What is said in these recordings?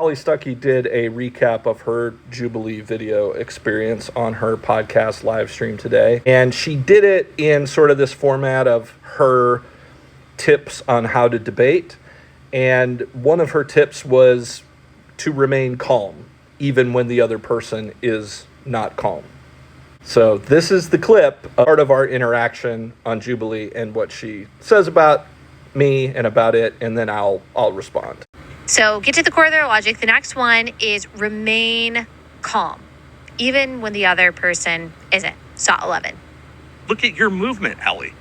Allie Stuckey did a recap of her Jubilee video experience on her podcast live stream today. And she did it in sort of this format of her tips on how to debate. And one of her tips was to remain calm, even when the other person is not calm. So this is the clip, part of our interaction on Jubilee and what she says about me and about it, and then I'll respond. So get to the core of their logic. The next one is remain calm, even when the other person isn't. SOT 11. Look at your movement, Allie.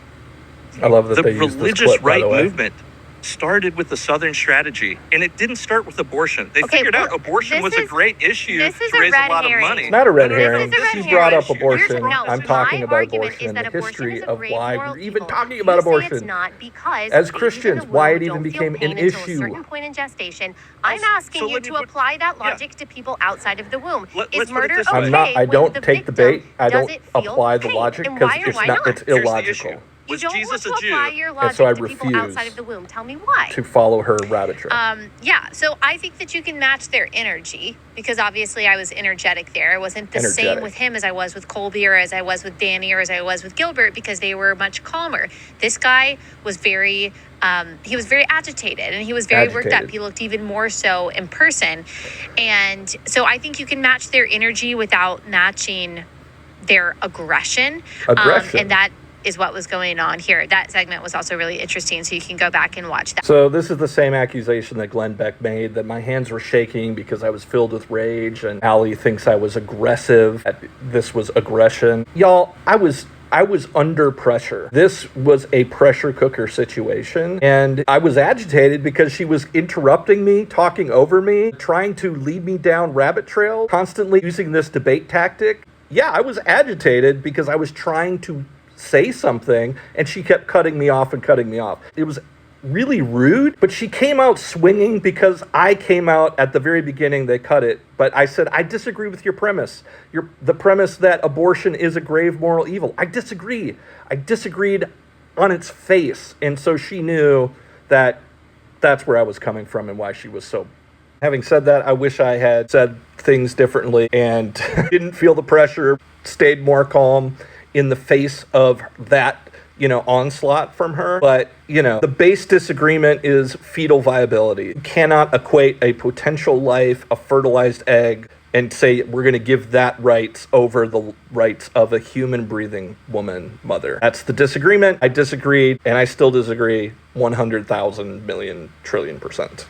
I love that they use this religious clip, by right the way. movement started with the Southern strategy, and it didn't start with abortion. They figured out abortion was a great issue to raise a lot of money. It's not a red herring. This is a red She brought up herring. abortion. No, I'm my talking about argument abortion, is that the abortion history is a of great why moral we're even evil. talking You about say abortion. It's not because as babies Christians, in the why womb it even don't feel became pain an until issue. a certain point in gestation. I'm asking you to apply that logic to people outside of the womb. Is murder okay? I don't take the bait. I don't doesn't feel apply the pain? logic And because why or why not? it's Here's the illogical. issue. You Was don't Jesus want a to apply Jew? your And logic so I to people refuse outside of the womb. Tell me why. to follow her rabbit trail. Yeah, so I think that you can match their energy because obviously I was energetic there. I wasn't the same with him as I was with Colby or as I was with Danny or as I was with Gilbert because they were much calmer. This guy was very agitated and he was very worked up. He looked even more so in person. And so I think you can match their energy without matching their aggression. And that is what was going on here. That segment was also really interesting, so you can go back and watch that. So this is the same accusation that Glenn Beck made, that my hands were shaking because I was filled with rage, and Allie thinks I was aggressive. This was aggression. Y'all, I was under pressure. This was a pressure cooker situation, and I was agitated because she was interrupting me, talking over me, trying to lead me down rabbit trail, constantly using this debate tactic. Yeah, I was agitated because I was trying to say something, and she kept cutting me off. It was really rude, but she came out swinging because I came out at the very beginning. They cut it, but I said, I disagree with your premise. The premise that abortion is a grave moral evil. I disagree. I disagreed on its face, and so she knew that that's where I was coming from and why she was so. Having said that, I wish I had said things differently and didn't feel the pressure, stayed more calm in the face of that, onslaught from her. But, the base disagreement is fetal viability. You cannot equate a potential life, a fertilized egg, and say we're going to give that rights over the rights of a human breathing woman, mother. That's the disagreement. I disagreed, and I still disagree 100,000 million trillion %.